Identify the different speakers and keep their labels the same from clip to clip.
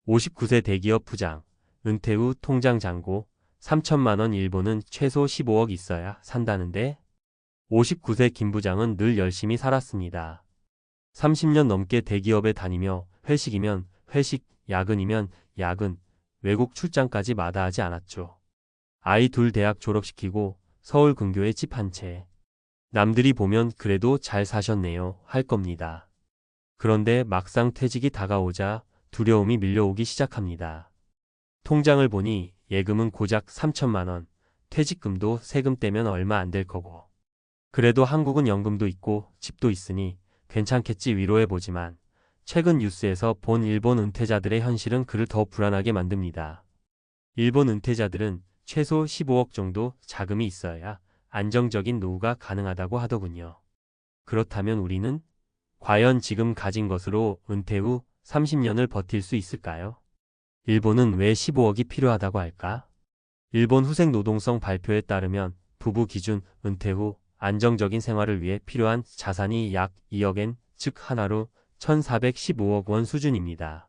Speaker 1: 59세 대기업 부장, 은퇴 후 통장 잔고 3천만 원. 일본은 최소 15억 있어야 산다는데 59세 김 부장은 늘 열심히 살았습니다. 30년 넘게 대기업에 다니며 회식이면 회식, 야근이면 야근, 외국 출장까지 마다하지 않았죠. 아이 둘 대학 졸업시키고 서울 근교에 집 한 채. 남들이 보면 그래도 잘 사셨네요 할 겁니다. 그런데 막상 퇴직이 다가오자 두려움이 밀려오기 시작합니다. 통장을 보니 예금은 고작 3천만 원, 퇴직금도 세금 떼면 얼마 안 될 거고. 그래도 한국은 연금도 있고 집도 있으니 괜찮겠지 위로해보지만 최근 뉴스에서 본 일본 은퇴자들의 현실은 그를 더 불안하게 만듭니다. 일본 은퇴자들은 최소 15억 정도 자금이 있어야 안정적인 노후가 가능하다고 하더군요. 그렇다면 우리는 과연 지금 가진 것으로 은퇴 후 30년을 버틸 수 있을까요? 일본은 왜 15억이 필요하다고 할까? 일본 후생노동성 발표에 따르면 부부 기준 은퇴 후 안정적인 생활을 위해 필요한 자산이 약 2억엔, 즉 하나로 1,415억 원 수준입니다.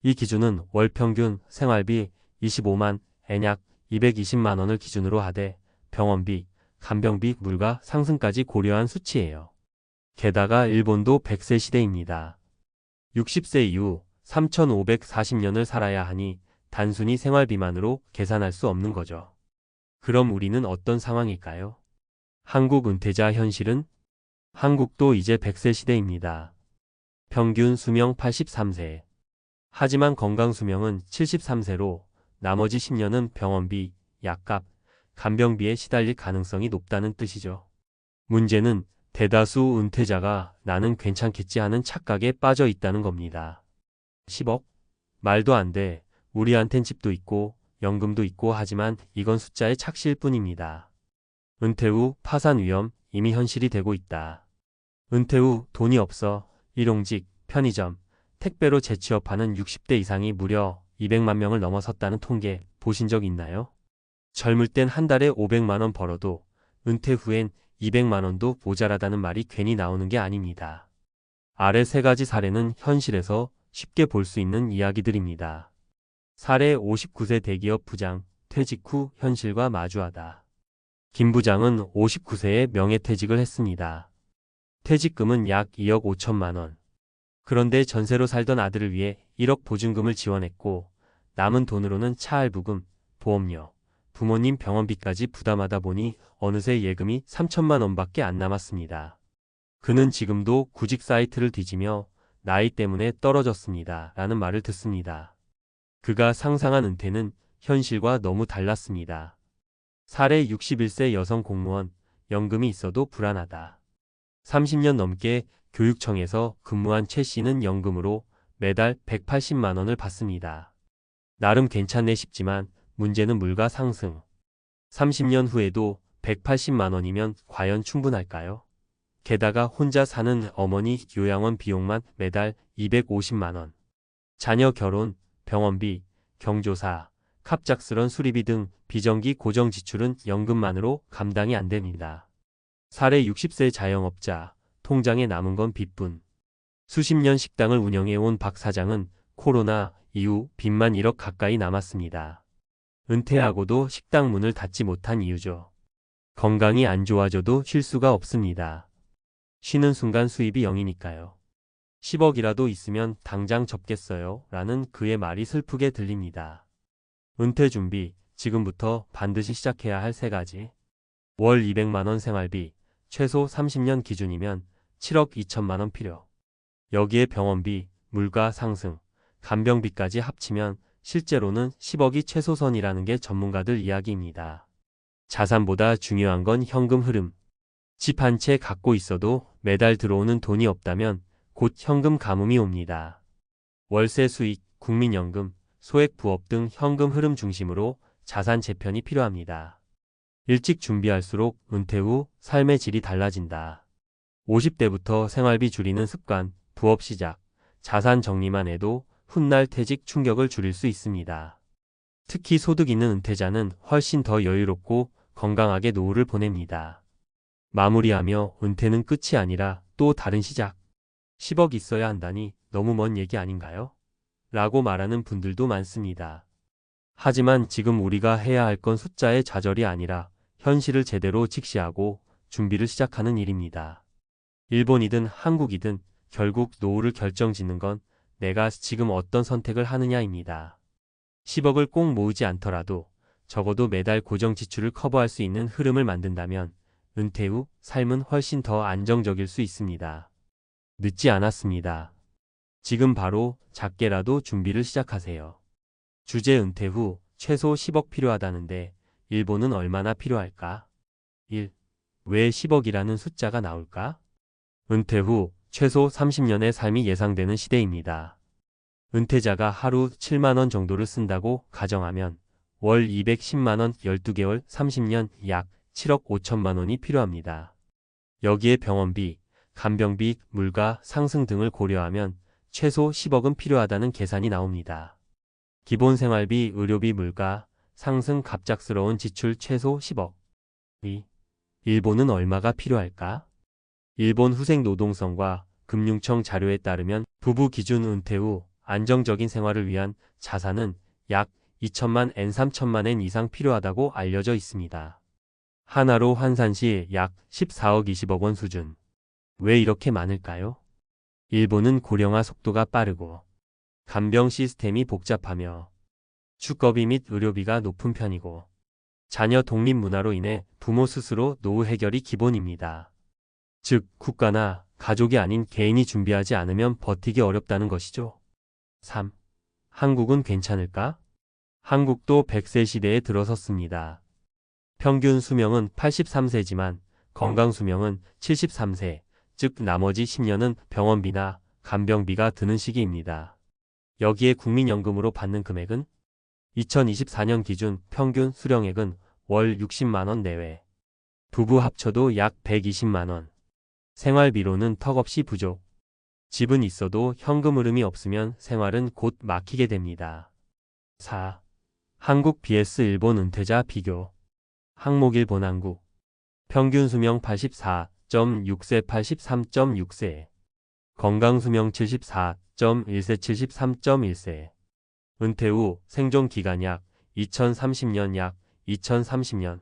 Speaker 1: 이 기준은 월 평균 생활비 25만 엔 약 220만 원을 기준으로 하되 병원비, 간병비, 물가 상승까지 고려한 수치예요. 게다가 일본도 100세 시대입니다. 60세 이후 3,540년을 살아야 하니 단순히 생활비만으로 계산할 수 없는 거죠. 그럼 우리는 어떤 상황일까요? 한국 은퇴자 현실은? 한국도 이제 100세 시대입니다. 평균 수명 83세. 하지만 건강 수명은 73세로 나머지 10년은 병원비, 약값, 간병비에 시달릴 가능성이 높다는 뜻이죠. 문제는 대다수 은퇴자가 나는 괜찮겠지 하는 착각에 빠져 있다는 겁니다. 10억? 말도 안 돼. 우리한텐 집도 있고 연금도 있고 하지만 이건 숫자의 착시일 뿐입니다. 은퇴 후 파산 위험 이미 현실이 되고 있다. 은퇴 후 돈이 없어 일용직, 편의점, 택배로 재취업하는 60대 이상이 무려 200만 명을 넘어섰다는 통계 보신 적 있나요? 젊을 땐 한 달에 500만 원 벌어도 은퇴 후엔 200만 원도 모자라다는 말이 괜히 나오는 게 아닙니다. 아래 세 가지 사례는 현실에서 쉽게 볼 수 있는 이야기들입니다. 사례 59세 대기업 부장, 퇴직 후 현실과 마주하다. 김 부장은 59세에 명예퇴직을 했습니다. 퇴직금은 약 2억 5천만 원. 그런데 전세로 살던 아들을 위해 1억 보증금을 지원했고 남은 돈으로는 차 할부금, 보험료, 부모님 병원비까지 부담하다 보니 어느새 예금이 3천만 원밖에 안 남았습니다. 그는 지금도 구직 사이트를 뒤지며 나이 때문에 떨어졌습니다 라는 말을 듣습니다. 그가 상상한 은퇴는 현실과 너무 달랐습니다. 사례 61세 여성 공무원, 연금이 있어도 불안하다. 30년 넘게 교육청에서 근무한 최 씨는 연금으로 매달 180만 원을 받습니다. 나름 괜찮네 싶지만 문제는 물가 상승. 30년 후에도 180만 원이면 과연 충분할까요? 게다가 혼자 사는 어머니 요양원 비용만 매달 250만 원. 자녀 결혼, 병원비, 경조사, 갑작스런 수리비 등 비정기 고정 지출은 연금만으로 감당이 안 됩니다. 사례 60세 자영업자, 통장에 남은 건 빚뿐. 수십 년 식당을 운영해온 박 사장은 코로나 이후 빚만 1억 가까이 남았습니다. 은퇴하고도 식당 문을 닫지 못한 이유죠. 건강이 안 좋아져도 쉴 수가 없습니다. 쉬는 순간 수입이 0이니까요. 10억이라도 있으면 당장 접겠어요 라는 그의 말이 슬프게 들립니다. 은퇴 준비, 지금부터 반드시 시작해야 할 세 가지. 월 200만 원 생활비, 최소 30년 기준이면 7억 2천만 원 필요. 여기에 병원비, 물가 상승, 간병비까지 합치면 실제로는 10억이 최소선이라는 게 전문가들 이야기입니다. 자산보다 중요한 건 현금 흐름. 집 한 채 갖고 있어도 매달 들어오는 돈이 없다면 곧 현금 가뭄이 옵니다. 월세 수익, 국민연금, 소액 부업 등 현금 흐름 중심으로 자산 재편이 필요합니다. 일찍 준비할수록 은퇴 후 삶의 질이 달라진다. 50대부터 생활비 줄이는 습관, 부업 시작, 자산 정리만 해도 훗날 퇴직 충격을 줄일 수 있습니다. 특히 소득 있는 은퇴자는 훨씬 더 여유롭고 건강하게 노후를 보냅니다. 마무리하며 은퇴는 끝이 아니라 또 다른 시작. 10억 있어야 한다니 너무 먼 얘기 아닌가요? 라고 말하는 분들도 많습니다. 하지만 지금 우리가 해야 할 건 숫자의 좌절이 아니라 현실을 제대로 직시하고 준비를 시작하는 일입니다. 일본이든 한국이든 결국 노후를 결정짓는 건 내가 지금 어떤 선택을 하느냐입니다. 10억을 꼭 모으지 않더라도 적어도 매달 고정 지출을 커버할 수 있는 흐름을 만든다면 은퇴 후 삶은 훨씬 더 안정적일 수 있습니다. 늦지 않았습니다. 지금 바로 작게라도 준비를 시작하세요. 주제 은퇴 후 최소 10억 필요하다는데 일본은 얼마나 필요할까? 1. 왜 10억이라는 숫자가 나올까? 은퇴 후 최소 30년의 삶이 예상되는 시대입니다. 은퇴자가 하루 7만 원 정도를 쓴다고 가정하면 월 210만 원 12개월 30년 약 7억 5천만 원이 필요합니다. 여기에 병원비, 간병비, 물가 상승 등을 고려하면 최소 10억은 필요하다는 계산이 나옵니다. 기본 생활비, 의료비, 물가 상승 갑작스러운 지출 최소 10억. 2. 일본은 얼마가 필요할까? 일본 후생 노동성과 금융청 자료에 따르면 부부 기준 은퇴 후 안정적인 생활을 위한 자산은 약 2천만 엔 3천만 엔 이상 필요하다고 알려져 있습니다. 하나로 환산 시 약 14억 20억 원 수준. 왜 이렇게 많을까요? 일본은 고령화 속도가 빠르고 간병 시스템이 복잡하며 주거비 및 의료비가 높은 편이고 자녀 독립 문화로 인해 부모 스스로 노후 해결이 기본입니다. 즉 국가나 가족이 아닌 개인이 준비하지 않으면 버티기 어렵다는 것이죠. 3. 한국은 괜찮을까? 한국도 100세 시대에 들어섰습니다. 평균 수명은 83세지만 건강 수명은 73세, 즉 나머지 10년은 병원비나 간병비가 드는 시기입니다. 여기에 국민연금으로 받는 금액은 2024년 기준 평균 수령액은 월 60만 원 내외. 부부 합쳐도 약 120만 원. 생활비로는 턱없이 부족. 집은 있어도 현금 흐름이 없으면 생활은 곧 막히게 됩니다. 4. 한국 vs 일본 은퇴자 비교. 항목 일본 한국. 평균 수명 84.6세 83.6세. 건강 수명 74.1세 73.1세. 은퇴 후 생존 기간 약 2030년 약 2030년.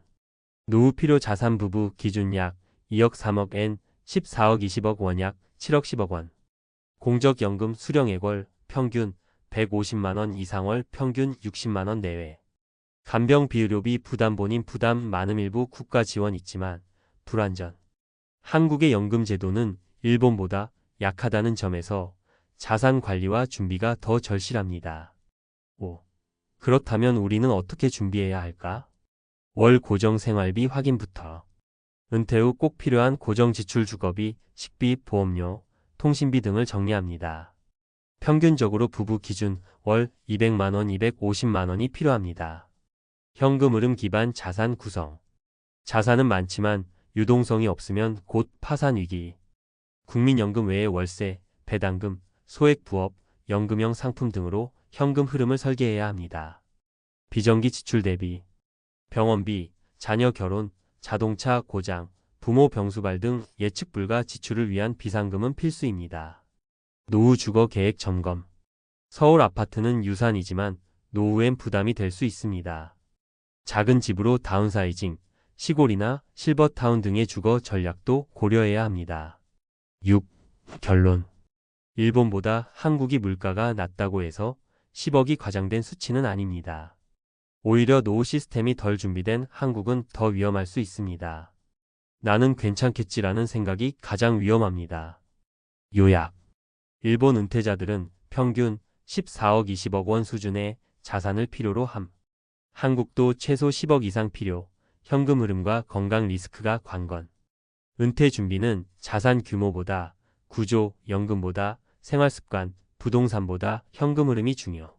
Speaker 1: 노후 필요 자산 부부 기준 약 2억 3억 엔 14억 20억 원 약 7억 10억 원. 공적연금 수령액월 평균 150만 원 이상 월 평균 60만 원 내외. 간병 비의료비 부담 본인 부담 많음 일부 국가 지원 있지만 불완전. 한국의 연금 제도는 일본보다 약하다는 점에서 자산 관리와 준비가 더 절실합니다. 5. 그렇다면 우리는 어떻게 준비해야 할까? 월 고정 생활비 확인부터. 은퇴 후 꼭 필요한 고정 지출 주거비, 식비, 보험료, 통신비 등을 정리합니다. 평균적으로 부부 기준 월 200만 원, 250만 원이 필요합니다. 현금 흐름 기반 자산 구성. 자산은 많지만 유동성이 없으면 곧 파산 위기. 국민연금 외에 월세, 배당금, 소액 부업, 연금형 상품 등으로 현금 흐름을 설계해야 합니다. 비정기 지출 대비. 병원비, 자녀 결혼, 자동차 고장, 부모 병수발 등 예측 불가 지출을 위한 비상금은 필수입니다. 노후 주거 계획 점검. 서울 아파트는 유산이지만 노후엔 부담이 될 수 있습니다. 작은 집으로 다운사이징, 시골이나 실버타운 등의 주거 전략도 고려해야 합니다. 6. 결론. 일본보다 한국이 물가가 낮다고 해서 10억이 과장된 수치는 아닙니다. 오히려 노후 시스템이 덜 준비된 한국은 더 위험할 수 있습니다. 나는 괜찮겠지라는 생각이 가장 위험합니다. 요약. 일본 은퇴자들은 평균 14억 20억 원 수준의 자산을 필요로 함. 한국도 최소 10억 이상 필요, 현금 흐름과 건강 리스크가 관건. 은퇴 준비는 자산 규모보다 구조, 연금보다 생활습관, 부동산보다 현금 흐름이 중요.